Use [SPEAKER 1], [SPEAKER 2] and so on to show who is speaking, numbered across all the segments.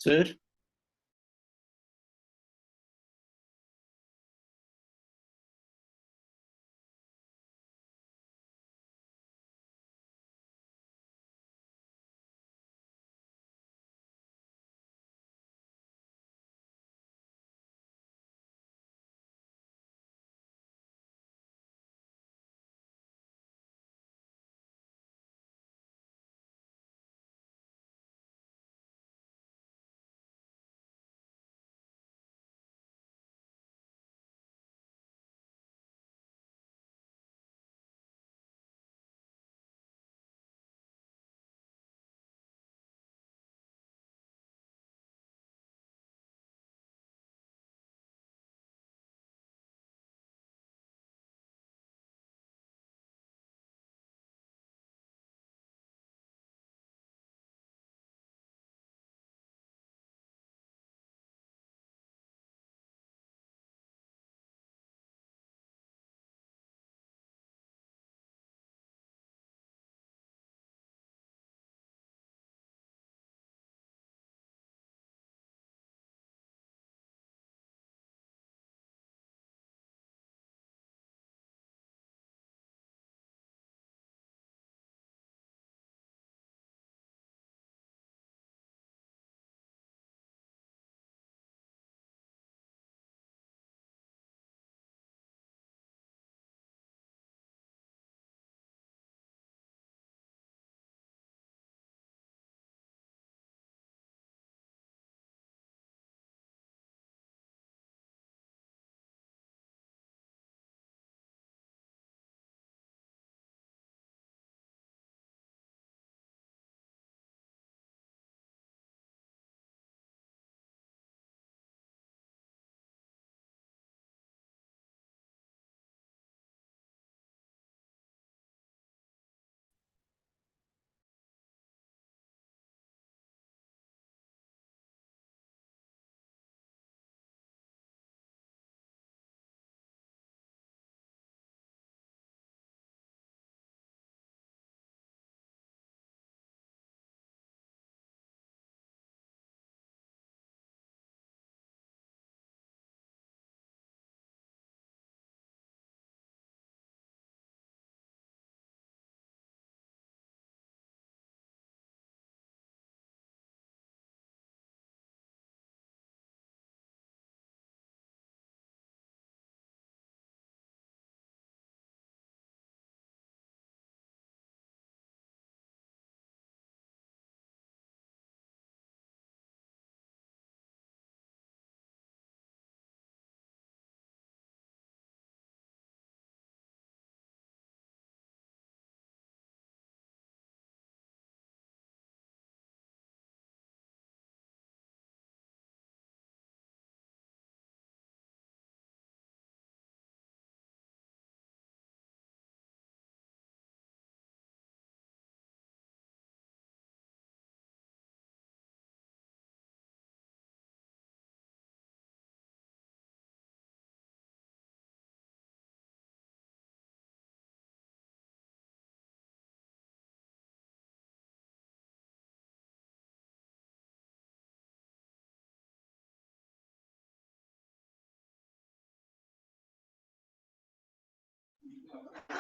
[SPEAKER 1] Sir.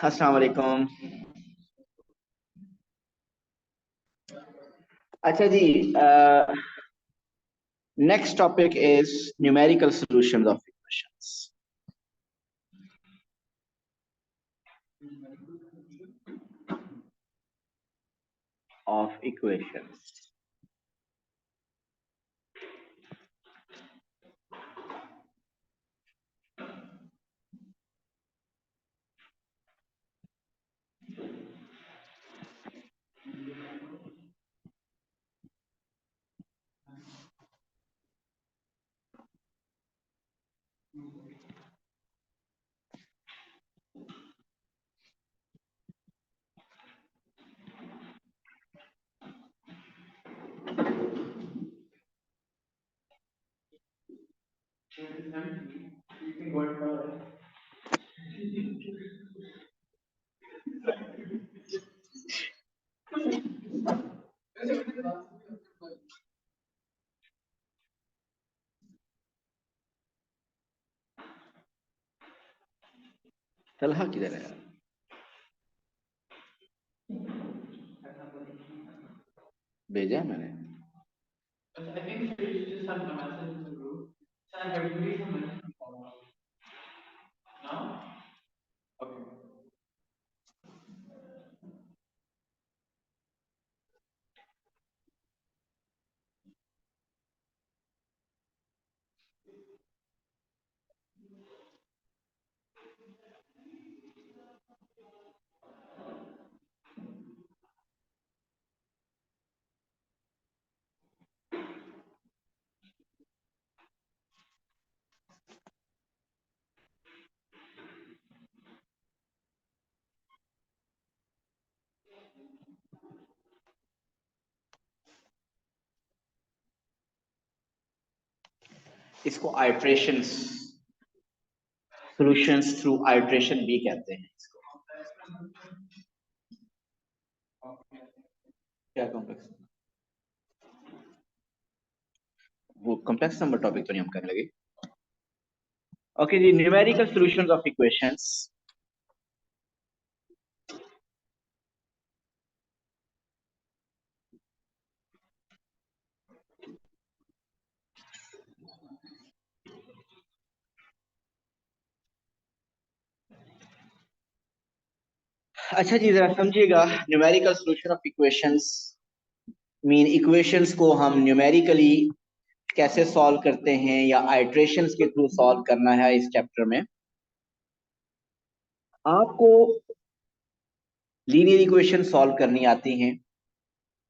[SPEAKER 1] अस्सलाम वालेकुम। अच्छा जी, next topic is numerical solutions of equations. Of equations. Talha किधर है? भेजा है मैंने। इसको आइट्रेशंस, सॉल्यूशंस थ्रू आइट्रेशन भी कहते हैं इसको। क्या कॉम्प्लेक्स? वो कॉम्प्लेक्स नंबर टॉपिक तो नहीं हम करने लगे। ओके जी, न्यूमेरिकल सॉल्यूशंस ऑफ इक्वेशंस। अच्छा जी, जरा समझिएगा। Numerical solution of equations mean equations को हम न्यूमेरिकली कैसे सॉल्व करते हैं या आइट्रेशंस के थ्रू सॉल्व करना है। इस चैप्टर में आपको लीनियर इक्वेशन सॉल्व करनी आती हैं,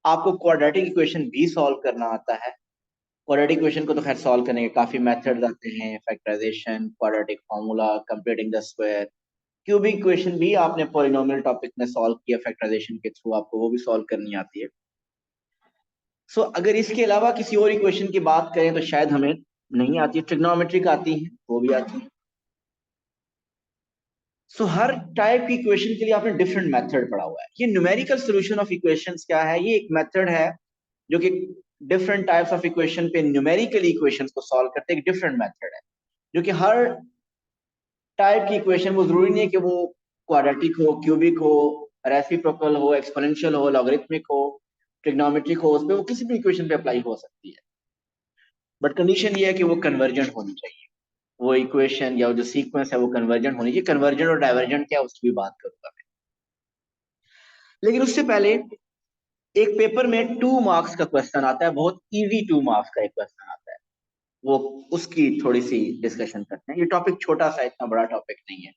[SPEAKER 1] आपको क्वाड्रेटिक इक्वेशन भी सॉल्व करना आता है। क्वाड्रेटिक इक्वेशन को तो खैर सॉल्व करने के काफी मेथड्स आते हैं, factorisation, quadratic formula, computing the square. Cubic equation भी आपने पॉलिनोमियल टॉपिक में सॉल्व किया फैक्टराइजेशन के थ्रू, आपको वो भी सॉल्व करनी आती है। सो अगर इसके अलावा किसी और इक्वेशन की बात करें तो शायद हमें नहीं आती। ट्रिग्नोमेट्रिक आती है, वो भी आती है। सो हर टाइप की इक्वेशन के लिए आपने डिफरेंट मेथड पढ़ा हुआ है। ये न्यूमेरिकल सॉल्यूशन ऑफ इक्वेशंस क्या है? ये एक मेथड है जो कि डिफरेंट टाइप्स ऑफ इक्वेशन पे न्यूमेरिकली इक्वेशंस को सॉल्व करते हैं। एक डिफरेंट मेथड है जो कि हर टाइप की इक्वेशन, वो जरूरी नहीं है कि वो क्वाड्रेटिक हो, क्यूबिक हो, रेसिप्रोकल हो, एक्सपोनेंशियल हो, लॉगरिथमिक हो, ट्रिग्नोमेट्रिक हो, उस पे वो किसी भी इक्वेशन पे अप्लाई हो सकती है। बट कंडीशन ये है कि वो कन्वर्जेंट होनी चाहिए। वो इक्वेशन या जो सीक्वेंस है वो कन्वर्जेंट होनी चाहिए। कन्वर्जेंट और डाइवर्जेंट क्या है उसकी भी बात करूंगा मैं। लेकिन उससे पहले एक पेपर में 2 मार्क्स का क्वेश्चन आता है, बहुत इजी 2 मार्क्स का एक क्वेश्चन आता है, वो उसकी थोड़ी सी डिस्कशन करते हैं। ये टॉपिक छोटा सा, इतना बड़ा टॉपिक नहीं है।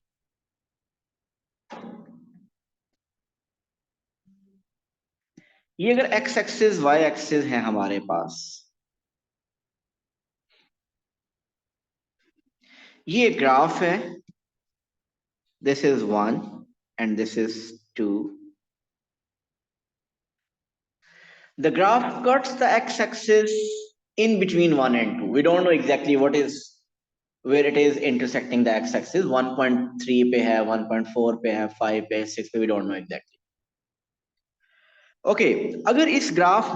[SPEAKER 1] ये अगर एक्स एक्सिस वाई एक्सिस है हमारे पास, ये ग्राफ है, this is 1 and this is 2। The graph cuts the x axis in between 1 and 2. We don't know exactly what is where it is intersecting the x axis. 1.3 पे है, 1.4 पे है, 5 पे है, 6 पे, we don't know exactly. Okay, अगर इस graph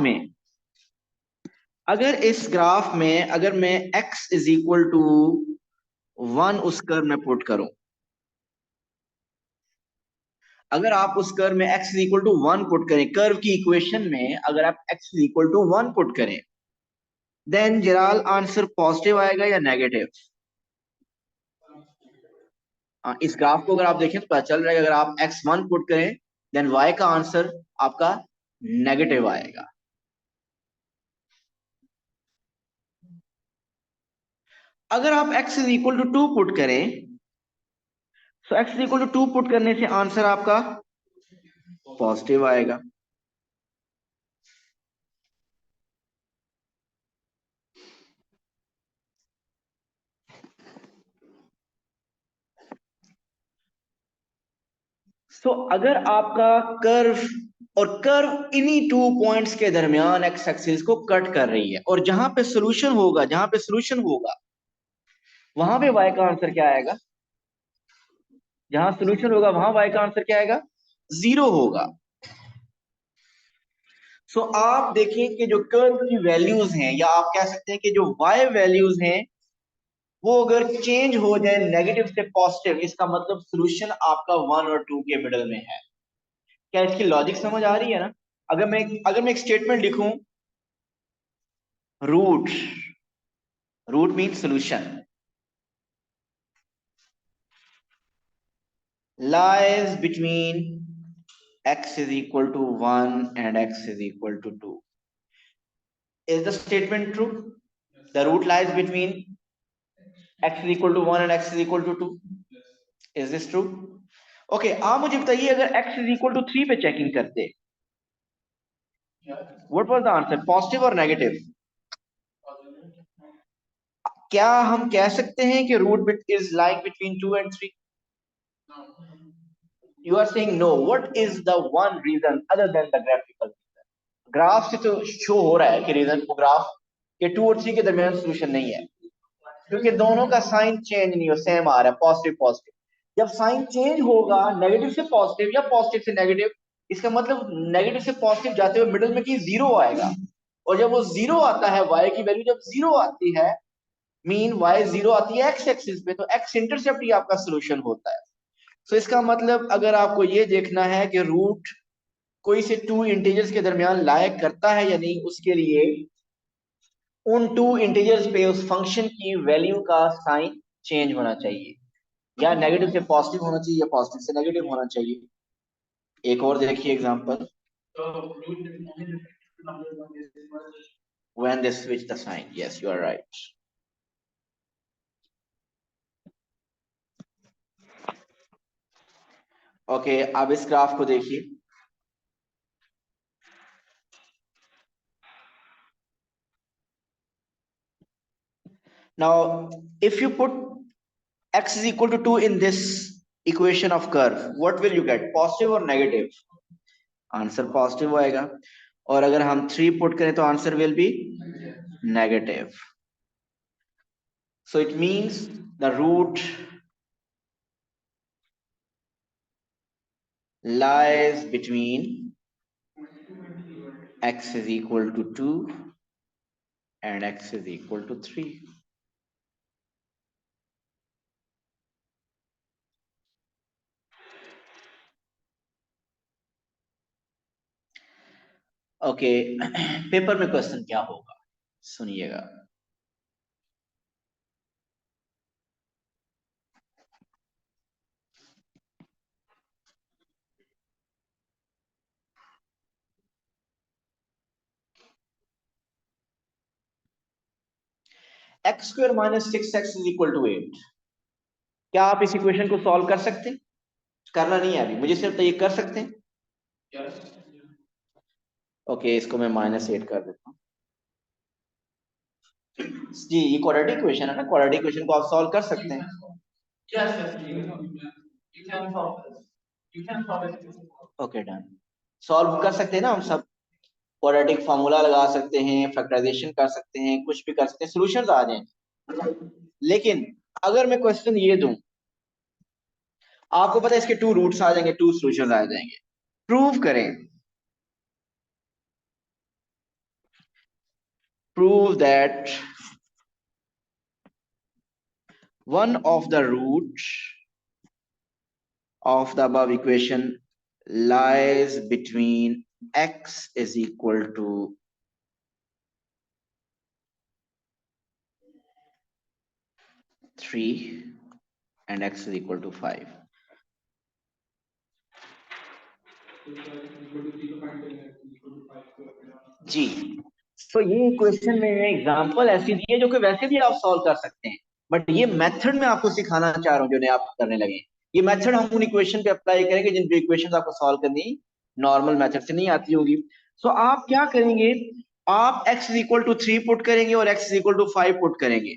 [SPEAKER 1] में अगर मैं x इज इक्वल टू 1 उसकर मैं पुट करूं, अगर आप उस कर्व में x is equal to 1 put करें, कर्व की इक्वेशन में अगर आप x is equal to 1 put करें, देन जलाल आंसर पॉजिटिव आएगा या नेगेटिव? इस ग्राफ को अगर आप देखें तो पता चल रहा है अगर आप x1 पुट करें देन y का आंसर आपका नेगेटिव आएगा। अगर आप x is equal to 2 put करें, तो x is equal to 2 put करने से आंसर आपका पॉजिटिव आएगा। सो अगर आपका कर्व और कर्व इन्हीं 2 पॉइंट्स के दरमियान एक्स एक्सिस को कट कर रही है, और जहां पे सोल्यूशन होगा, वहां पे y का आंसर क्या आएगा? जहां सोल्यूशन होगा वहां y का आंसर क्या आएगा? 0 होगा। सो आप देखिए कि जो कर्व की वैल्यूज हैं, या आप कह सकते हैं कि जो y वैल्यूज हैं, वो अगर चेंज हो जाए नेगेटिव से पॉजिटिव, इसका मतलब सोल्यूशन आपका 1 और 2 के मिडल में है। क्या इसकी लॉजिक समझ आ रही है ना? अगर मैं एक स्टेटमेंट लिखूं, root root mean solution lies between x is equal to 1 and x is equal to 2. Is the statement true? The root lies between x is equal to 1 and x is equal to 2. Is this true? Okay, आप मुझे बताइए अगर x is equal to 3 पे checking करते, what was the answer? Positive और negative? क्या हम कह सकते हैं कि root bit is like between 2 and 3? You are saying no. What is the one reason other than the graphical reason? Graph से तो शो हो रहा है कि रीजन को ग्राफ के 2 और 3 के दरमियान सोल्यूशन नहीं है, क्योंकि दोनों का साइन चेंज नहीं हो, सेम आ रहा है, पॉजिटिव पॉजिटिव। जब साइन चेंज होगा नेगेटिव से पॉजिटिव या पॉजिटिव से नेगेटिव, इसका मतलब नेगेटिव से पॉजिटिव जाते हुए मिडिल में की 0 आएगा, और जब वो 0 आता है, y की वैल्यू जब 0 आती है, मीन y 0 आती है x एक्सिस पे, तो x इंटरसेप्ट ही आपका सोल्यूशन होता है। तो इसका मतलब अगर आपको ये देखना है कि रूट कोई से 2 इंटीजर्स के दरमियान लायक करता है या नहीं, उसके लिए उन 2 इंटीजर्स पे उस फंक्शन की वैल्यू का साइन चेंज होना चाहिए, या नेगेटिव से पॉजिटिव होना चाहिए या पॉजिटिव से नेगेटिव होना चाहिए। एक और देखिए example, when they switch the sign, yes you are right. Okay, अब इस ग्राफ को देखिए। Now if you put x is equal to 2 in this equation of curve, what will you get? Positive और नेगेटिव? आंसर पॉजिटिव आएगा। और अगर हम 3 put करें तो answer will be negative. So it means the root lies between x is equal to 2 and x is equal to 3. Okay, paper में question क्या होगा सुनिएगा। X square minus 6x is equal to 8। क्या आप इस equation को solve कर सकते हैं? करना नहीं है अभी, मुझे सिर्फ ये कर सकते हैं। ओके, इसको मैं -8 कर देता हूँ। जी, ये क्वाड्रेटिक इक्वेशन है ना, क्वाड्रेटिक इक्वेशन को आप सॉल्व कर सकते हैं। ओके डन, सॉल्व कर सकते हैं ना हम सब। क्वाड्रेटिक फार्मूला लगा सकते हैं, फैक्टराइजेशन कर सकते हैं, कुछ भी कर सकते हैं, सॉल्यूशंस आ जाएंगे। लेकिन अगर मैं क्वेश्चन ये दूं, आपको पता है इसके 2 रूट्स आ जाएंगे, 2 सॉल्यूशंस आ जाएंगे। प्रूव करें, prove that one of the roots of the above equation lies between x is equal to 3 and x is equal to 5. जी, तो ये क्वेश्चन में एग्जांपल ऐसी दी है जो कि वैसे भी आप सॉल्व कर सकते हैं, बट ये मेथड मैं आपको सिखाना चाह रहा हूँ जो आप करने लगे। ये मेथड हम उन इक्वेशन पे अप्लाई करेंगे जिन इक्वेशन आपको सॉल्व करनी नॉर्मल मेथड से नहीं आती होगी। सो आप क्या करेंगे, आप x is equal to 3 put करेंगे और x is equal to 5 put करेंगे।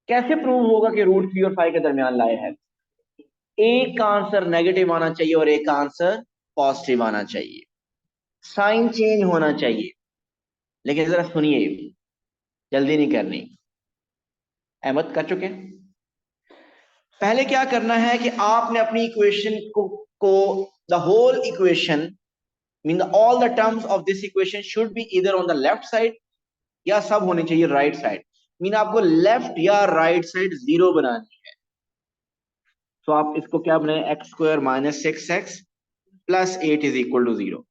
[SPEAKER 1] कैसे प्रूव होगा कि रूट 3 और 5 के दरमियान लाए है? एक का आंसर नेगेटिव आना चाहिए और एक का आंसर पॉजिटिव आना चाहिए, साइन चेंज होना चाहिए। लेकिन जरा सुनिए, जल्दी नहीं करनी। अहमद कर चुके हैं? पहले क्या करना है कि आपने अपनी इक्वेशन को the whole equation mean all the terms of this equation should be इधर ऑन द लेफ्ट साइड या सब होनी चाहिए राइट साइड। मीन आपको लेफ्ट या राइट साइड जीरो बनानी है। तो आप इसको क्या बनाए, x square minus 6x plus 8 is equal to 0।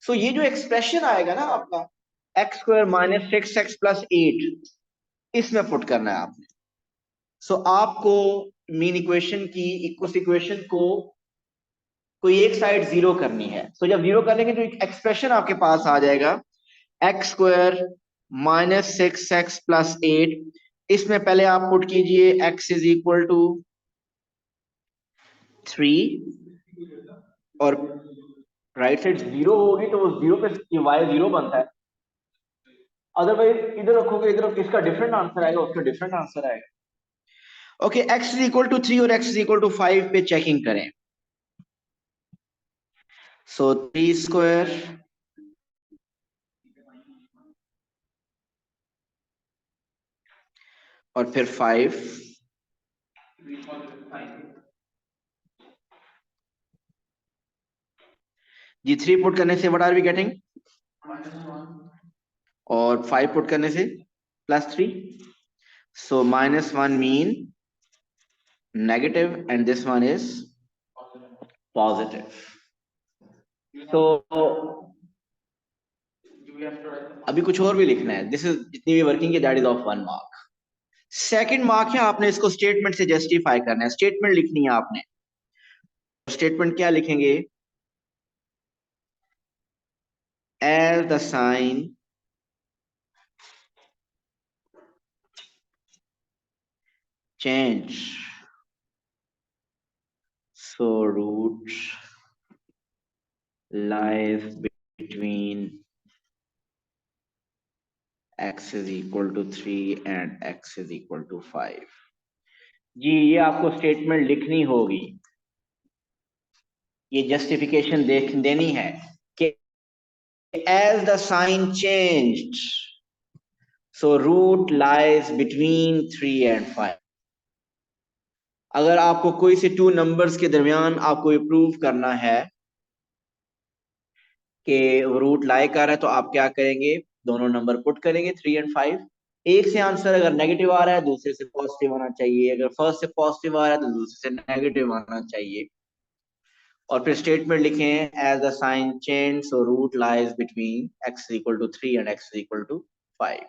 [SPEAKER 1] So ये जो एक्सप्रेशन आएगा ना आपका x square minus 6x plus 8, इसमें पुट करना है आपने। सो आपको मीन इक्वेशन की इस इक्वेशन को कोई एक साइड जीरो करनी है। तो जब जीरो करेंगे तो एक एक्सप्रेशन आपके पास आ जाएगा x square minus 6x plus 8। इसमें पहले आप पुट कीजिए x इज इक्वल टू 3 और राइट साइड जीरो होगी तो वो जीरो पे y जीरो बनता है। अदरवाइज इधर रखोगे, इधर इसका डिफरेंट आंसर आएगा, उसका डिफरेंट आंसर आएगा। Okay, x is equal to 3 और x इज इक्वल टू 5 पे चेकिंग करें। सो 3 स्क्वायर और फिर 5, जी 3 पुट करने से व्हाट आर वी गेटिंग, और 5 पुट करने से +3। सो -1 mean negative and this one is positive. तो अभी कुछ और भी लिखना है। दिस इज जितनी भी वर्किंग है that is of 1 mark. Second mark है, आपने इसको स्टेटमेंट से जस्टिफाई करना है। स्टेटमेंट लिखनी है आपने। स्टेटमेंट क्या लिखेंगे, as the sign change so root lies between x is equal to 3 and x is equal to 5। जी ये आपको स्टेटमेंट लिखनी होगी, ये जस्टिफिकेशन देनी है कि as the sign changed so root lies between 3 and 5। अगर आपको कोई से टू नंबर्स के दरमियान आपको ये प्रूव करना है कि रूट लाई कर रहा है, तो आप क्या करेंगे, दोनों नंबर पुट करेंगे 3 एंड 5। एक से आंसर अगर नेगेटिव आ रहा है दूसरे से पॉजिटिव आना चाहिए, अगर फर्स्ट से पॉजिटिव आ रहा है तो दूसरे से नेगेटिव आना चाहिए। और फिर स्टेटमेंट लिखें as the sign change so root lies between x equal to 3 and x equal to 5।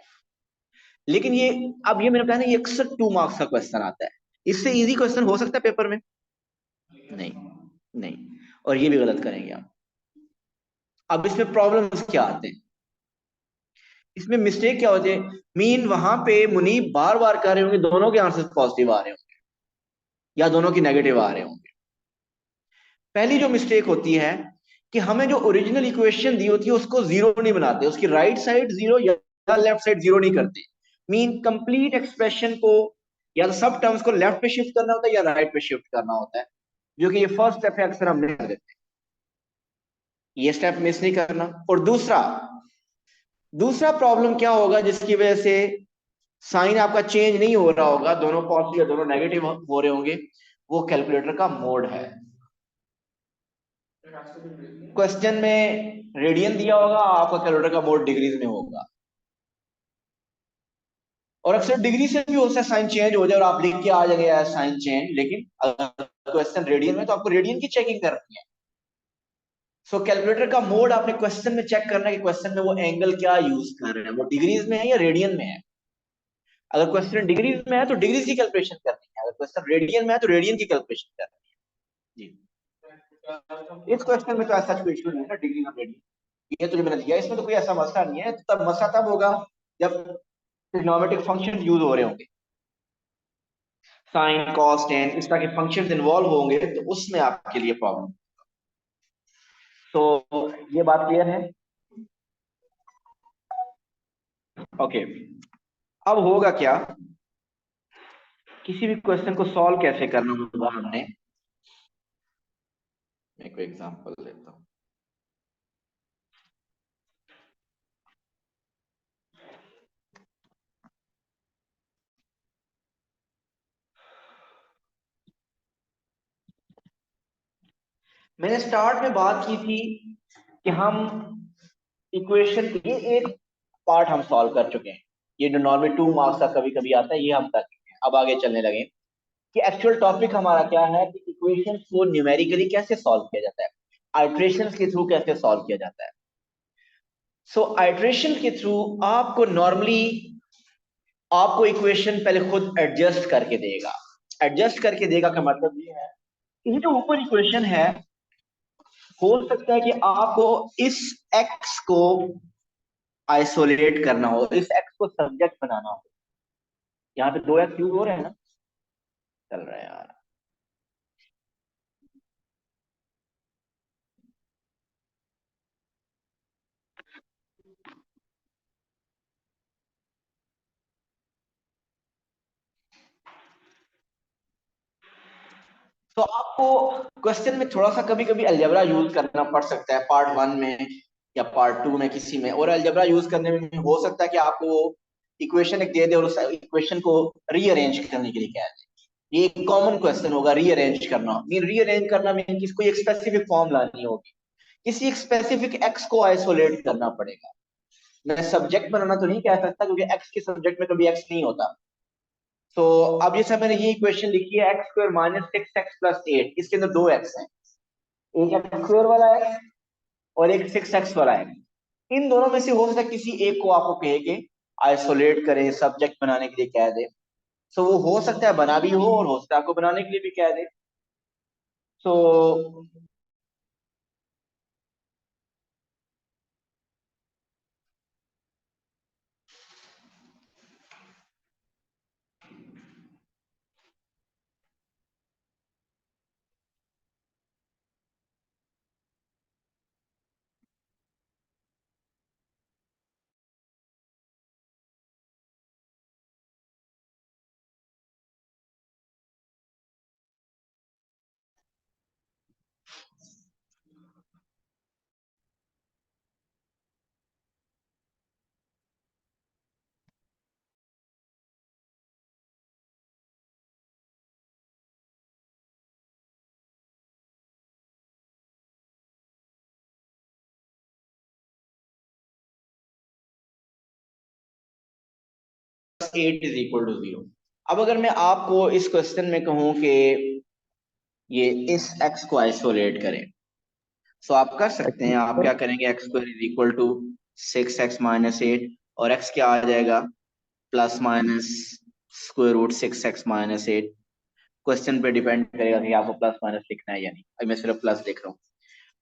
[SPEAKER 1] लेकिन ये अब ये मैंने कहा ना, ये अक्सर 2 मार्क्स का क्वेश्चन आता है। इससे इजी क्वेश्चन हो सकता है पेपर में? नहीं, नहीं। और ये भी गलत करेंगे आप। अब इसमें प्रॉब्लम्स क्या आते हैं, इसमें मिस्टेक क्या होती है, मीन वहां पे मुनीब बार बार कर रहे होंगे दोनों के आंसर पॉजिटिव आ रहे होंगे या दोनों की नेगेटिव आ रहे होंगे। पहली जो मिस्टेक होती है कि हमें जो ओरिजिनल इक्वेशन दी होती है उसको जीरो नहीं बनाते, उसकी राइट साइड जीरो या लेफ्ट साइड जीरो नहीं करते। मीन कंप्लीट एक्सप्रेशन को या सब टर्म्स को लेफ्ट पे शिफ्ट करना होता है या राइट पे शिफ्ट करना होता है, जो कि ये फर्स्ट स्टेप है, अक्सर हम नहीं कर देते। ये स्टेप मिस नहीं करना। और दूसरा प्रॉब्लम क्या होगा जिसकी वजह से साइन आपका चेंज नहीं हो रहा होगा, दोनों पॉजिटिव या दोनों नेगेटिव हो रहे होंगे, वो कैलकुलेटर का मोड है। क्वेश्चन में रेडियन दिया होगा, आपका कैलकुलेटर का मोड डिग्रीज में होगा। और अक्सर डिग्री से भी हो सकता है साइन चेंज हो जाए और आप लिख के आ जाएंगे साइन चेंज, लेकिन अगर क्वेश्चन रेडियन में तो आपको रेडियन की चेकिंग करनी है। सो कैलकुलेटर का मोड आपने क्वेश्चन में चेक करना है कि क्वेश्चन में वो एंगल क्या यूज कर रहे हैं, वो डिग्रीज में है या रेडियन में है। अगर क्वेश्चन डिग्रीज में है तो डिग्रीज की कैलकुलेशन करनी है, अगर क्वेश्चन रेडियन में है तो रेडियन की कैलकुलेशन करनी है जी। इस क्वेश्चन में तो ऐसा कोई इशू नहीं है ना, डिग्री और रेडियन ये तो जो मैंने दिया इसमें तो कोई ऐसा मसला नहीं है। तब मसला तब होगा जब ट्रिग्नोमेट्रिक फंक्शन यूज हो रहे होंगे, साइन कॉस टेन इस तरह के फंक्शंस इन्वॉल्व होंगे तो उसमें आपके लिए प्रॉब्लम। तो ये बात क्लियर है। ओके, अब होगा क्या, किसी भी क्वेश्चन को सॉल्व कैसे करना होगा हमने, मैं कोई एग्जांपल लेता हूं। मैंने स्टार्ट में बात की थी कि हम इक्वेशन के एक पार्ट हम सॉल्व कर चुके हैं, ये जो नॉर्मल 2 मार्क्स का कभी कभी आता है ये हम कर चुके हैं। अब आगे चलने लगे कि एक्चुअल टॉपिक हमारा क्या है कि इक्वेशंस को न्यूमेरिकली कैसे सॉल्व किया जाता है, आइट्रेशंस के थ्रू कैसे सॉल्व किया जाता है। सो आइट्रेशन के थ्रू आपको नॉर्मली आपको इक्वेशन पहले खुद एडजस्ट करके देगा। एडजस्ट करके देगा का मतलब ये है कि ये जो ऊपर इक्वेशन है, हो सकता है कि आपको इस एक्स को आइसोलेट करना हो, इस एक्स को सब्जेक्ट बनाना हो। यहाँ पे 2x यूज हो रहे हैं ना, चल रहा है यार। तो आपको क्वेश्चन में थोड़ा सा कभी कभी अलजेब्रा यूज करना पड़ सकता है, पार्ट 1 में या पार्ट 2 में किसी में। और अलजेब्रा यूज करने में हो सकता है कि आपको इक्वेशन एक दे दे और उस इक्वेशन को रीअरेंज करने के लिए कह दे। ये एक कॉमन क्वेश्चन होगा, रीअरेंज करना। मीन रीअरेंज करना मीन किसको एक स्पेसिफिक फॉर्म लानी होगी, किसी एक स्पेसिफिक एक्स को आइसोलेट करना पड़ेगा। मैं सब्जेक्ट बनाना तो नहीं कह सकता क्योंकि एक्स के सब्जेक्ट में कभी एक्स नहीं होता। तो अब ये सब मैंने ये इक्वेशन लिखी है, एक्स स्क्वायर माइनस 6x+8, इसके अंदर 2x है, एक एक्स स्क्वायर वाला एक्स और एक 6x वाला एक्स। इन दोनों में से हो सकता है किसी एक को आपको कहे कि आइसोलेट करें, सब्जेक्ट बनाने के लिए कह दे। सो वो हो सकता है बना भी हो और हो सकता है आपको बनाने के लिए भी कह दे। सो8 = 0। अब अगर मैं आपको इस क्वेश्चन में कहूं कि ये इस एक्स को आइसोलेट करें, सो आप कर सकते हैं। आप क्या करेंगे, x² = 6x-8 और x क्या आ जाएगा, प्लस माइनस √6x-8। क्वेश्चन पे डिपेंड करेगा कि आपको प्लस माइनस लिखना है या नहीं। अभी मैं सिर्फ प्लस लिख रहा हूँ।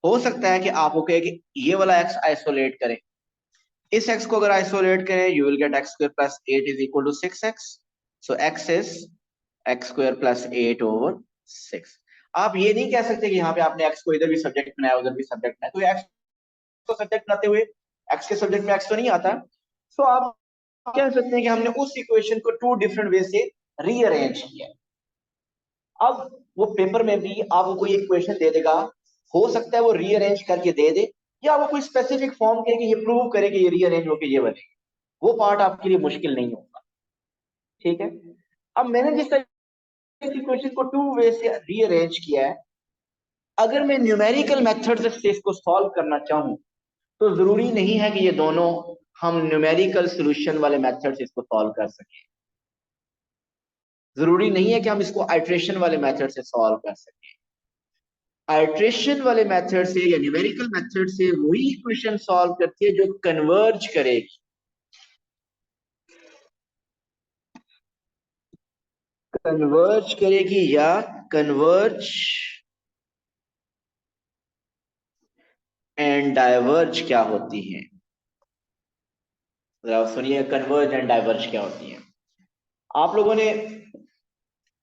[SPEAKER 1] हो सकता है कि आपको कहे कि ये वाला x आइसोलेट करें, इस x को अगर आइसोलेट करें you will get x² + 8 = 6x। So x is x² + 8/6। आप ये नहीं कह सकते कि यहाँ पे आपने x को इधर भी सब्जेक्ट बनाया उधर भी सब्जेक्ट बनाया, तो x को सब्जेक्ट बनाते हुए x के सब्जेक्ट में x तो नहीं आता। सो आप कह सकते हैं कि हमने उस इक्वेशन को 2 डिफरेंट वे से रीअरेंज किया। अब वो पेपर में भी आपको कोई इक्वेशन दे देगा, हो सकता है वो रीअरेंज करके दे दे या वो कोई स्पेसिफिक फॉर्म के कि ये प्रूव करे कि ये रीअरेंज होके ये बने। वो पार्ट आपके लिए मुश्किल नहीं होगा, ठीक है। अब मैंने जिस तरह इक्वेशन को 2 वे से रीअरेंज किया है, अगर मैं न्यूमेरिकल मेथड से इसको सॉल्व करना चाहूं तो जरूरी नहीं है कि ये दोनों हम न्यूमेरिकल सॉल्यूशन वाले मेथड से इसको सॉल्व कर सकें। जरूरी नहीं है कि हम इसको आइट्रेशन वाले मेथड से सॉल्व कर सकें। आइट्रेशन वाले मेथड से या न्यूमेरिकल मेथड से वही इक्वेशन सॉल्व करती है जो कन्वर्ज करेगी, कन्वर्ज करेगी या कन्वर्ज एंड डाइवर्ज क्या होती है। जरा सुनिए, कन्वर्ज एंड डाइवर्ज क्या होती है। आप लोगों ने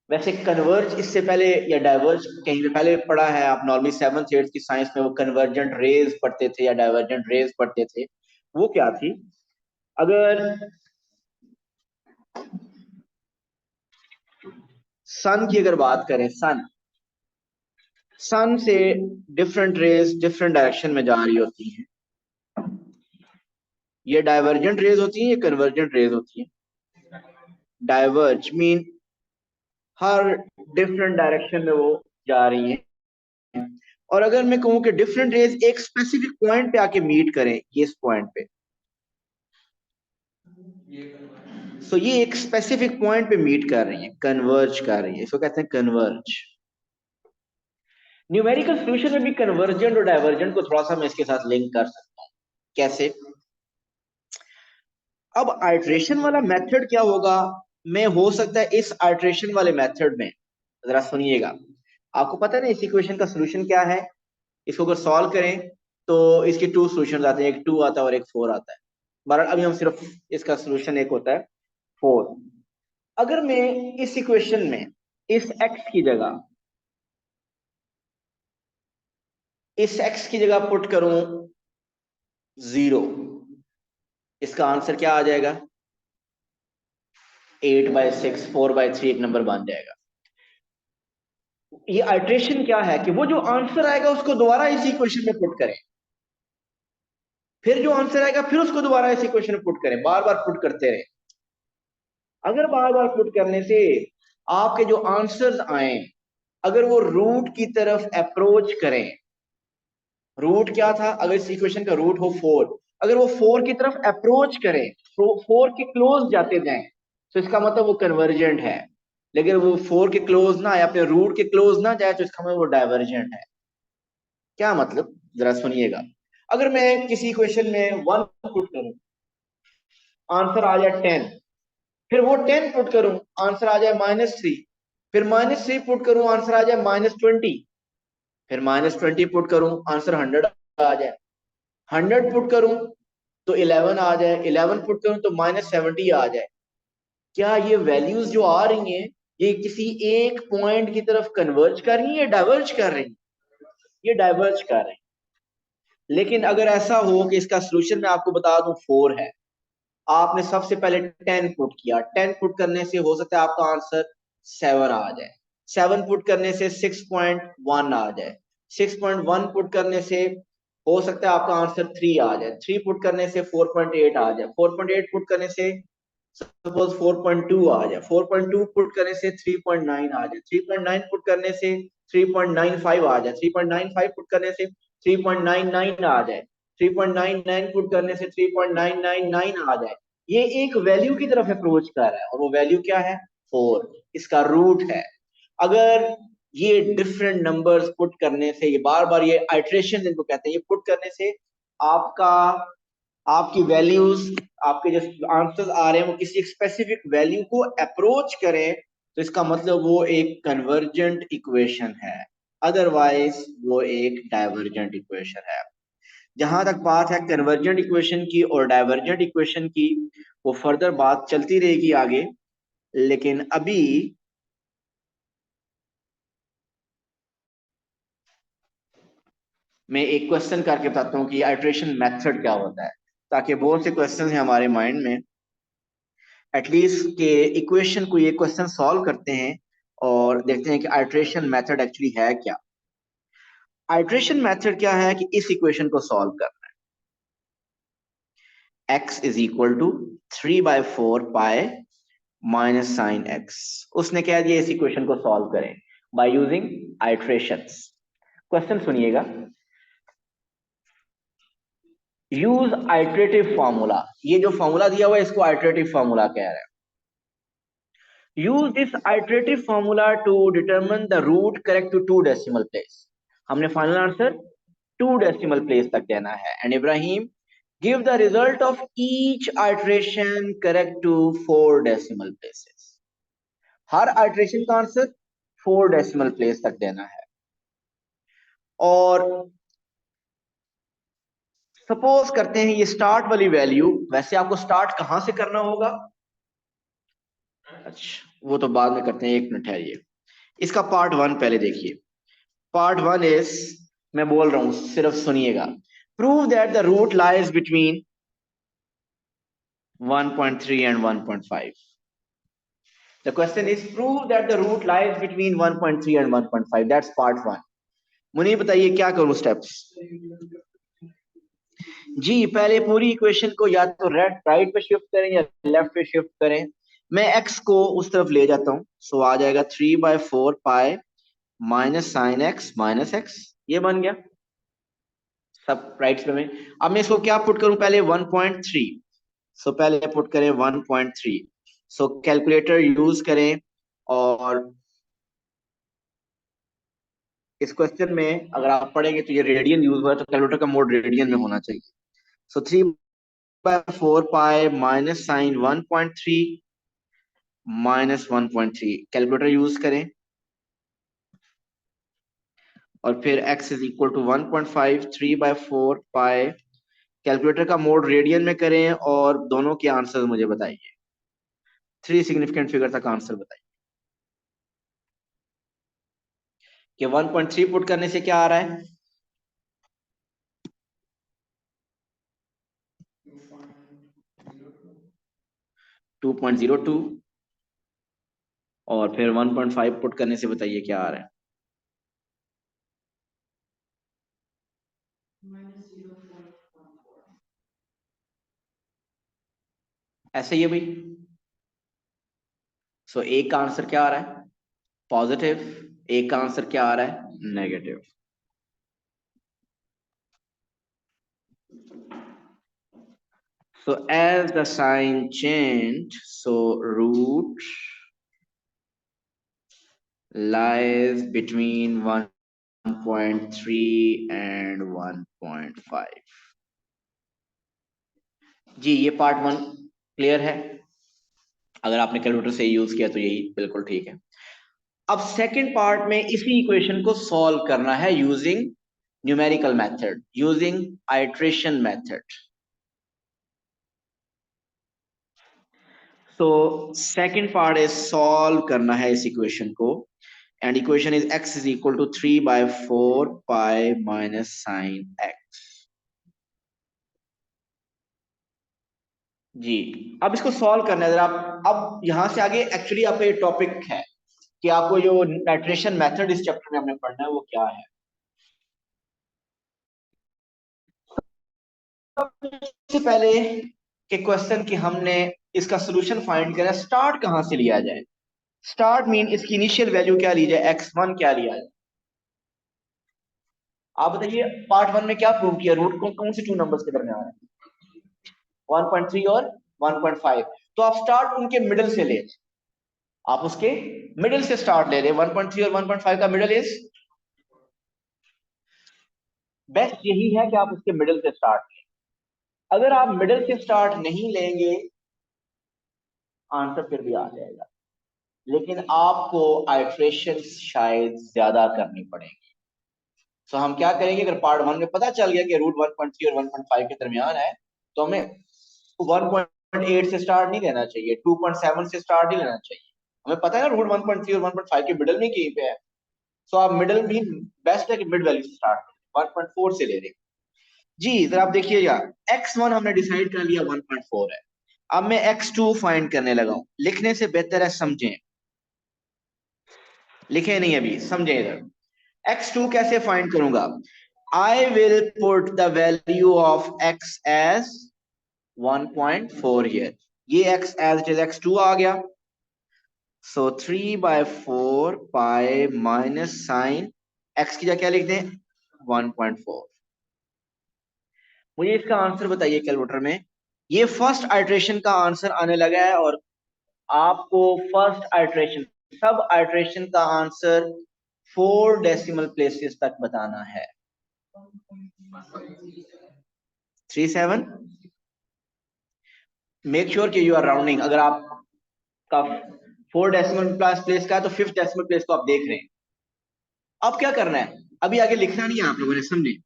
[SPEAKER 1] वैसे कन्वर्ज इससे पहले या डाइवर्ज कहीं पे पहले पढ़ा है? आप नॉर्मली 7th 8th की साइंस में वो कन्वर्जेंट रेज पढ़ते थे या डाइवर्जेंट रेज पढ़ते थे। वो क्या थी? अगर सन की अगर बात करें, सन से डिफरेंट रेज डिफरेंट डायरेक्शन में जा रही होती हैं, ये डाइवर्जेंट रेज होती हैं, ये कन्वर्जेंट रेज होती हैं। डाइवर्ज मीन हर डिफरेंट डायरेक्शन में वो जा रही हैं। और अगर मैं कहूं कि डिफरेंट रेज एक स्पेसिफिक पॉइंट पे आके मीट करें, ये इस पॉइंट पे, सो ये एक स्पेसिफिक पॉइंट पे मीट कर रही है, कन्वर्ज कर रही है, इसको कहते हैं कन्वर्ज। न्यूमेरिकल सॉल्यूशन में भी कन्वर्जेंट और डाइवर्जेंट को थोड़ा सा मैं इसके साथ लिंक कर सकता हूं। कैसे? अब आइट्रेशन वाला मेथड क्या होगा? मैं हो सकता है इस आइट्रेशन वाले मेथड में, जरा सुनिएगा, आपको पता है ना इस इक्वेशन का सॉल्यूशन क्या है? इसको अगर सॉल्व करें तो इसके 2 सॉल्यूशंस आते हैं, एक 2 आता है और एक 4 आता है। बहरहाल अभी हम सिर्फ इसका सॉल्यूशन एक होता है 4। अगर मैं इस इक्वेशन में इस x की जगह, इस x की जगह पुट करूं 0, इसका आंसर क्या आ जाएगा? 8/6, 4/3 एक नंबर बन जाएगा। ये आइट्रेशन क्या है कि वो जो आंसर आएगा उसको दोबारा इसी इक्वेशन में पुट करें, फिर जो आंसर आएगा फिर उसको दोबारा इसी इक्वेशन में पुट करें, बार बार पुट करते रहे। अगर बार बार पुट करने से आपके जो आंसर्स आए, अगर वो रूट की तरफ अप्रोच करें, रूट क्या था? अगर इस इक्वेशन का रूट हो 4, अगर वो 4 की तरफ अप्रोच करें, 4 के क्लोज जाते जाएं, तो इसका मतलब वो कन्वर्जेंट है। लेकिन वो 4 के क्लोज ना आए, अपने रूट के क्लोज ना जाए, तो इसका मतलब वो डाइवर्जेंट है। क्या मतलब? जरा सुनिएगा। अगर मैं किसी इक्वेशन में 1 पुट करूं, आंसर आ जाए 10, फिर वो 10 पुट करूं, आंसर आ जाए -3, फिर -3 पुट करूं, आंसर आ जाए -20, फिर -20 पुट करूं, आंसर 100 आ जाए, 100 पुट करूं तो 11 आ जाए, 11 पुट करूं तो -70 आ जाए। क्या ये वैल्यूज जो आ रही हैं ये किसी एक पॉइंट की तरफ कन्वर्ज कर रही है या डाइवर्ज कर रही है? ये डाइवर्ज कर रही है। लेकिन अगर ऐसा हो कि इसका सोल्यूशन मैं आपको बता दूं 4 है, आपने सबसे पहले 10 पुट किया, 10 पुट करने से हो सकता है आपका आंसर 7 आ जाए, 7 पुट करने से 6.1 आ जाए, 6.1 पुट करने से हो सकता है आपका आंसर 3 आ जाए, 3 पुट करने से 4.8 आ जाए, 4.8 पुट करने से सपोज 4.2 आ जाए, 4.2 पुट करने से 3.9 आ जाए, 3.9 पुट करने से 3.95 आ जाए, 3.95 पुट करने से 3.99 आ जाए, 3.99 पुट करने से 3.999 आ जाए। ये एक वैल्यू की तरफ अप्रोच कर रहा है और वो वैल्यू क्या है? 4, इसका रूट है। अगर ये डिफरेंट नंबर्स पुट करने से, ये बार बार, ये आइट्रेशन जिनको कहते हैं, ये पुट करने से आपका, आपकी वैल्यूज, आपके जो आंसर्स आ रहे हैं वो किसी स्पेसिफिक वैल्यू को अप्रोच करें, तो इसका मतलब वो एक कन्वर्जेंट इक्वेशन है, अदरवाइज वो एक डाइवर्जेंट इक्वेशन है। जहां तक बात है कन्वर्जेंट इक्वेशन की और डाइवर्जेंट इक्वेशन की, वो फर्दर बात चलती रहेगी आगे। लेकिन अभी मैं एक क्वेश्चन करके बताता हूँ कि आइट्रेशन मेथड क्या होता है, ताकि बहुत से क्वेश्चन हैं हमारे माइंड में, एटलीस्ट के इक्वेशन को, ये क्वेश्चन सॉल्व करते हैं और देखते हैं कि आइट्रेशन मेथड एक्चुअली है क्या। आइट्रेशन मेथड क्या है कि इस इक्वेशन को सॉल्व करना है, x is equal to 3/4 pi minus sine x। उसने कह दिया इस इक्वेशन को सॉल्व करें बाय यूजिंग आइट्रेशंस। क्वेश्चन सुनिएगा, यूज आइट्रेटिव फॉर्मूला, ये जो फॉर्मूला दिया हुआ है इसको आइट्रेटिव फॉर्मूला कह रहा है। Use this iterative formula to determine the root correct to 2 decimal place. हमने फाइनल आंसर 2 डेसिमल प्लेस तक देना है। And Ibrahim, give the result of each iteration correct to 4 decimal places. हर आइट्रेशन का आंसर 4 डेसिमल प्लेस तक देना है। और सपोज करते हैं ये स्टार्ट वाली वैल्यू, वैसे आपको स्टार्ट कहां से करना होगा? अच्छा वो तो बाद में करते हैं, 1 मिनट ठहरिए। इसका पार्ट 1 पहले देखिए। पार्ट 1 इज, मैं बोल रहा हूं सिर्फ सुनिएगा। Prove that the root lies between 1.3 and 1.5. The question is prove that the root lies between 1.3 and 1.5. That's part 1. मुझे बताइए क्या करूं स्टेप्स? जी पहले पूरी इक्वेशन को या तो राइट पे शिफ्ट करें या लेफ्ट पे शिफ्ट करें। मैं x को उस तरफ ले जाता हूं, सो आ जाएगा 3/4 pi minus sine x minus x, ये बन गया सब राइट पे में। अब मैं इसको क्या पुट करूं? पहले 1.3, सो पहले पुट करें 1.3। सो कैलकुलेटर यूज करें, और इस क्वेश्चन में अगर आप पढ़ेंगे तो ये रेडियन यूज हुआ है, तो कैलकुलेटर का मोड रेडियन में होना चाहिए। So 3/4 pi minus sine 1.3 minus 1.3, calculator use करें, और फिर x is equal to 1.5, 3/4 pi, calculator का मोड रेडियन में करें और दोनों के आंसर मुझे बताइए। 3 सिग्निफिकेंट फिगर तक आंसर बताइए कि 1.3 पुट करने से क्या आ रहा है? 2.02, और फिर 1.5 पुट करने से बताइए क्या आ रहा है? ऐसे ही है भाई। सो एक का आंसर क्या आ रहा है? पॉजिटिव। एक का आंसर क्या आ रहा है? Negative. So as the sign changed, so root lies between 1.3 and 1.5. जी ये पार्ट 1 क्लियर है। अगर आपने कैलकुलेटर से यूज किया तो यही बिल्कुल ठीक है। अब सेकंड पार्ट में इसी इक्वेशन को सॉल्व करना है using numerical method, using iteration method. So second part is solve करना है इस इक्वेशन को, and equation is x is equal to 3/4 pi minus sine x। जी अब इसको सॉल्व करना है जरा। अब यहां से आगे एक्चुअली आपका ये टॉपिक है कि आपको जो नाइट्रेशन मेथड इस चैप्टर में हमने पढ़ना है वो क्या है। सबसे पहले के क्वेश्चन की हमने इसका सोल्यूशन फाइंड करना, स्टार्ट कहां से लिया जाए? स्टार्ट मीन इसकी इनिशियल वैल्यू क्या ली जाए, x1 क्या लिया जाए? आप बताइए पार्ट 1 में क्या प्रूव किया, रूट को कौन से 2 नंबर्स के दरमियान है? 1.3 और 1.5। तो आप स्टार्ट उनके मिडिल से ले, आप उसके मिडिल से स्टार्ट ले रहे, 1.3 और 1.5 का मिडिल इज बेस्ट, यही है कि आप उसके मिडिल से स्टार्ट लें। अगर आप मिडिल से स्टार्ट नहीं लेंगे आंसर फिर भी आ जाएगा, लेकिन आपको आइट्रेशन शायद ज्यादा करनी पड़ेगी। तो हम क्या करेंगे, अगर पार्ट 1 में पता चल गया कि रूट 1.3 और 1.5 के दरमियान है, तो हमें 1.8 से स्टार्ट नहीं लेना चाहिए, 2.7 से स्टार्ट नहीं लेना चाहिए। हमें पता है ना रूट 1.3 और 1.5 के मिडिल में कहीं पे है। सो आप मिडिल भी बेस्ट है कि मिड वैल्यू से स्टार्ट करें, 1.4 से ले रहे। जी जरा आप देखिएगा, x1 हमने डिसाइड कर लिया 1.4 है। अब मैं x2 फाइंड करने लगा हूं। लिखने से बेहतर है समझें, लिखे नहीं अभी, समझें इधर। x2 कैसे फाइंड करूंगा? I will put the value of x as 1.4 here. ये x as it is x2 आ गया। So 3/4 pi minus sine x की जगह क्या लिख दें? 1.4। मुझे इसका आंसर बताइए कैलकुलेटर में। ये फर्स्ट आइट्रेशन का आंसर आने लगा है, और आपको फर्स्ट आइट्रेशन, सब आइट्रेशन का आंसर 4 डेसिमल प्लेसेस तक बताना है। 37। मेक श्योर कि यू आर राउंडिंग। अगर आपका 4 डेसिमल प्लेस का है तो 5th डेसिमल प्लेस को आप देख रहे हैं। अब क्या करना है, अभी आगे लिखना नहीं है आप लोगों ने, समझे।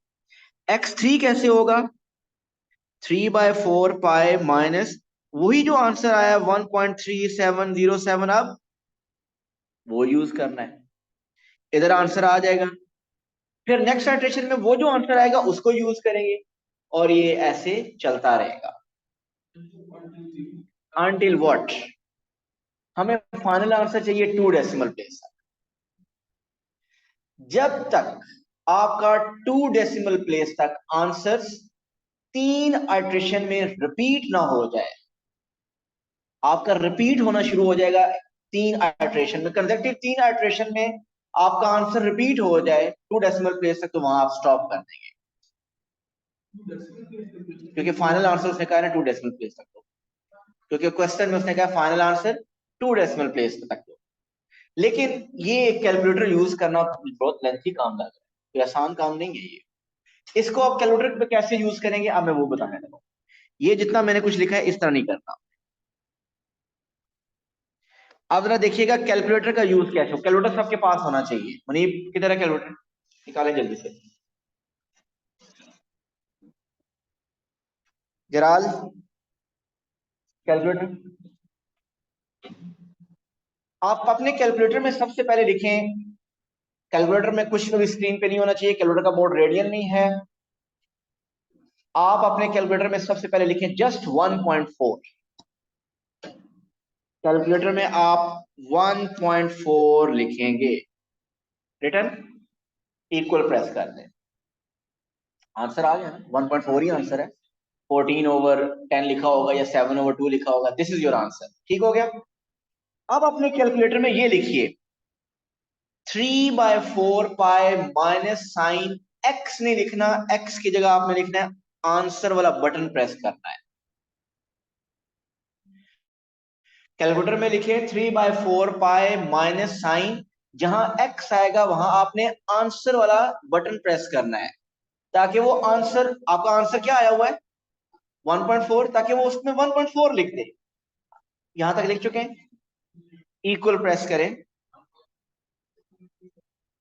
[SPEAKER 1] x3 कैसे होगा, 3/4 पाई माइनस वही जो आंसर आया 1.3707, अब वो यूज करना है, इधर आंसर आ जाएगा। फिर नेक्स्ट आइटरेशन में वो जो आंसर आएगा उसको यूज करेंगे और ये ऐसे चलता रहेगा until what, हमें फाइनल आंसर चाहिए 2 डेसिमल प्लेस तक। जब तक आपका 2 डेसिमल प्लेस तक आंसर्स 3 आइटरेशन में रिपीट ना हो जाए, आपका रिपीट होना शुरू हो जाएगा 3 आइटरेशन में, कंसेक्टिव 3 आइटरेशन में आपका आंसर रिपीट हो जाए 2 डेसिमल प्लेस तक, तो वहां आप स्टॉप कर देंगे, क्योंकि फाइनल आंसर उसने कहा ना 2 डेसिमल प्लेस तक दो, क्योंकि क्वेश्चन में उसने कहा फाइनल आंसर 2 डेसिमल प्लेस तक दो। लेकिन ये कैलकुलेटर यूज करना बहुत लेंथी काम लग रहा है, कोई आसान काम नहीं है ये। इसको आप कैलकुलेटर पे कैसे यूज करेंगे अब मैं वो बताने लगा। ये जितना मैंने कुछ लिखा है इस तरह नहीं करना। अब जरा देखिएगा कैलकुलेटर का यूज कैसे हो। कैलकुलेटर सबके पास होना चाहिए। मुनीब किधर है कैलकुलेटर, निकालें जल्दी से। जराल कैलकुलेटर, आप अपने कैलकुलेटर में सबसे पहले लिखें, कैलकुलेटर में कुछ भी स्क्रीन पे नहीं होना चाहिए, कैलकुलेटर का मोड रेडियन नहीं है। आप अपने कैलकुलेटर में सबसे पहले लिखें जस्ट 1.4। कैलकुलेटर में आप 1.4 लिखेंगे, रिटर्न इक्वल प्रेस कर दें, आंसर आ गया ना, 1.4 ही आंसर है। 14/10 लिखा होगा या 7/2 लिखा होगा, दिस इज योर आंसर। ठीक हो गया। अब अपने कैलकुलेटर में ये लिखिए 3/4 पाई माइनस साइन एक्स नहीं लिखना, एक्स की जगह आपने लिखना है आंसर वाला बटन प्रेस करना है। कैलकुलेटर में लिखे 3/4 पाई माइनस साइन, जहां एक्स आएगा वहां आपने आंसर वाला बटन प्रेस करना है, ताकि वो आंसर, आपका आंसर क्या आया हुआ है 1.4, ताकि वो उसमें 1.4 लिख दे। यहां तक लिख चुके हैं, इक्वल प्रेस करें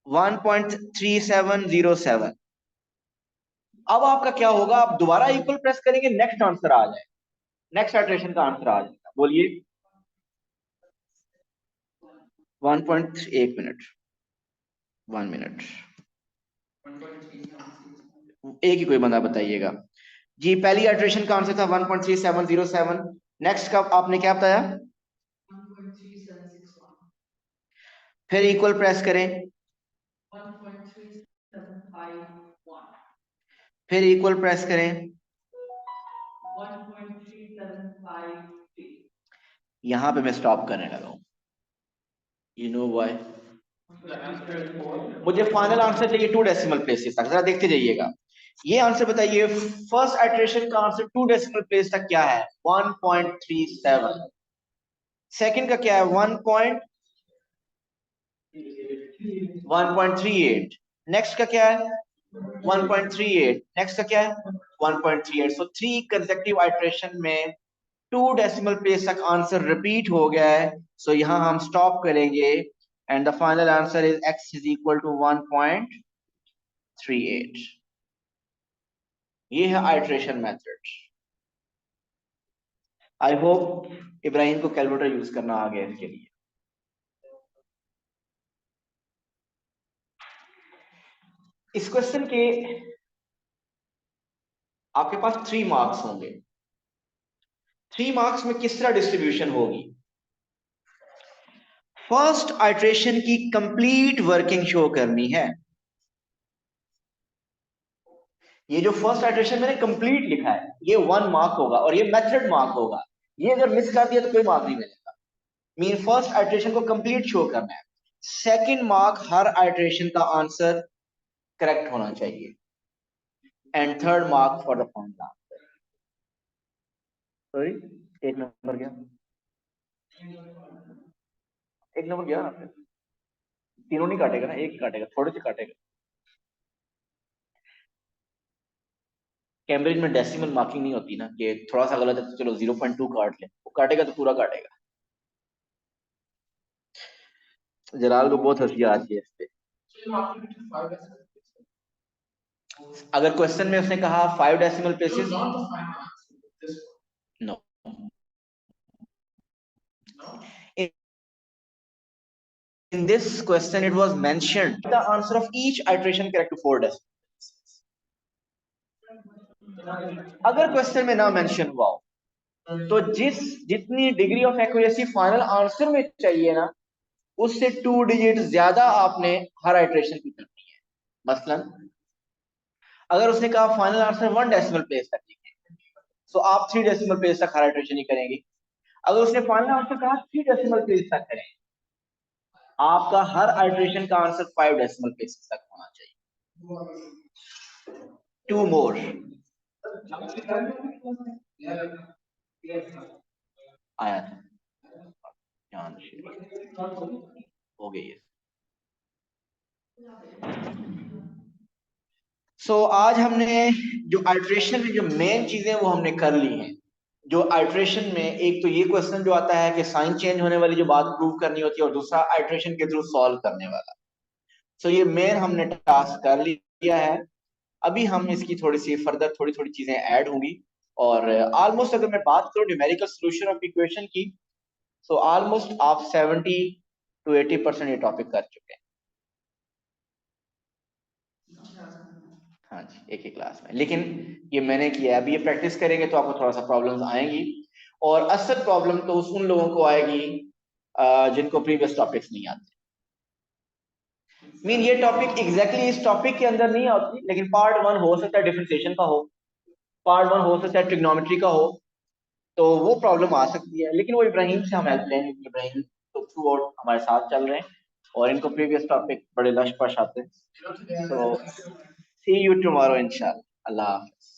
[SPEAKER 1] 1.3707। अब आपका क्या होगा, आप दोबारा इक्वल प्रेस करेंगे, नेक्स्ट आंसर आ जाए, नेक्स्ट आइटरेशन का आंसर आ जाएगा। बोलिए 1. 1 मिनट, 1 मिनट, एक ही कोई बंदा बताइएगा जी। पहली आइटरेशन का आंसर था 1.3707। नेक्स्ट का आपने क्या बताया, फिर इक्वल प्रेस करें, फिर इक्वल प्रेस करें, 1.3753। यहां पे मैं स्टॉप करने लगा हूं, यू नो व्हाई, मुझे फाइनल आंसर चाहिए 2 डेसिमल प्लेसेस तक। जरा देखते जाइएगा, ये आंसर बताइए, फर्स्ट आइटरेशन का आंसर 2 डेसिमल प्लेस तक क्या है 1.37, सेकंड का क्या है 1.38, नेक्स्ट का क्या है 1.38, नेक्स्ट का क्या है 1.38। सो 3 कंसेक्टिव आइटरेशन में 2 डेसिमल प्लेस तक आंसर रिपीट हो गया है। सो यहां हम स्टॉप करेंगे and the final answer is x is equal to 1.38। ये है iteration method. I hope Ibrahim को कैलकुलेटर यूज करना आ गया इसके लिए। इस क्वेश्चन के आपके पास 3 मार्क्स होंगे। 3 मार्क्स में किस तरह डिस्ट्रीब्यूशन होगी, फर्स्ट आइटरेशन की कंप्लीट वर्किंग शो करनी है। ये जो फर्स्ट आइटरेशन मैंने कंप्लीट लिखा है ये 1 मार्क होगा और ये मेथड मार्क होगा। ये अगर मिस कर दिया तो कोई मार्क नहीं मिलेगा। मीन फर्स्ट आइटरेशन को कंप्लीट शो करना है। सेकंड मार्क हर आइटरेशन का आंसर करेक्ट होना चाहिए and third mark for the final answer. Sorry, एक नंबर गया, एक नंबर गया आपने। तीनों नहीं काटेगा ना, एक ही काटेगा, थोड़े से काटेगा। कैम्ब्रिज में डेसिमल मार्किंग नहीं होती ना, कि थोड़ा सा गलत है तो चलो 0.2 काट ले, वो काटेगा तो पूरा काटेगा। जलाल को बहुत हंसी आती है इस पे। अगर क्वेश्चन में उसने कहा 5 decimal places, no, in this question it was mentioned the answer of each iteration correct to 4 decimal। अगर क्वेश्चन में ना मेंशन हुआ हो तो जितनी degree of accuracy final answer में चाहिए ना, उससे 2 डिजिट ज्यादा आपने हर आइटरेशन की करनी है। मसलन अगर उसने कहा फाइनल आंसर 1 डेसिमल प्लेस तक लिखें, तो आप 3 डेसिमल प्लेस तक हर आइटरेशन ही करेंगे। अगर उसने फाइनल आंसर कहा 3 डेसिमल प्लेस तक करें, आपका हर आइटरेशन का आंसर 5 डेसिमल प्लेस तक होना चाहिए। 2 मोर आया था, हो गई है। आज हमने जो आइट्रेशन में जो मेन चीजें वो हमने कर ली हैं। जो आइट्रेशन में एक तो ये क्वेश्चन जो आता है कि साइन चेंज होने वाली जो बात प्रूव करनी होती है, और दूसरा आइट्रेशन के थ्रू सॉल्व करने वाला। ये मेन हमने टास्क कर लिया है। अभी हम इसकी थोड़ी सी फर्दर थोड़ी थोड़ी चीजें ऐड होंगी, और ऑलमोस्ट अगर मैं बात करूं न्यूमेरिकल सोल्यूशन ऑफ इक्वेशन की, ऑलमोस्ट आप 70 to 80% ये टॉपिक कर चुके हैं। हाँ जी, एक ही क्लास में, लेकिन ये मैंने किया है। अभी ये प्रैक्टिस करेंगे तो आपको थोड़ा सा प्रॉब्लम्स आएंगी, और असल प्रॉब्लम तो उन लोगों को आएगी जिनको प्रीवियस टॉपिक्स नहीं आते। ये टॉपिक एग्जैक्टली इस टॉपिक के अंदर नहीं आती, लेकिन पार्ट 1 हो सकता है डिफरेंशिएशन का हो, पार्ट 1 हो सकता है ट्रिग्नोमेट्री का हो, तो वो प्रॉब्लम आ सकती है। लेकिन वो इब्राहिम से हम हेल्प लेंगे, इब्राहिम तो थ्रू आउट हमारे साथ चल रहे हैं और इनको प्रीवियस टॉपिक बड़े लश पश आते हैं। सी यू टुमारो इंशाल्लाह। अल्लाह हाफिज़।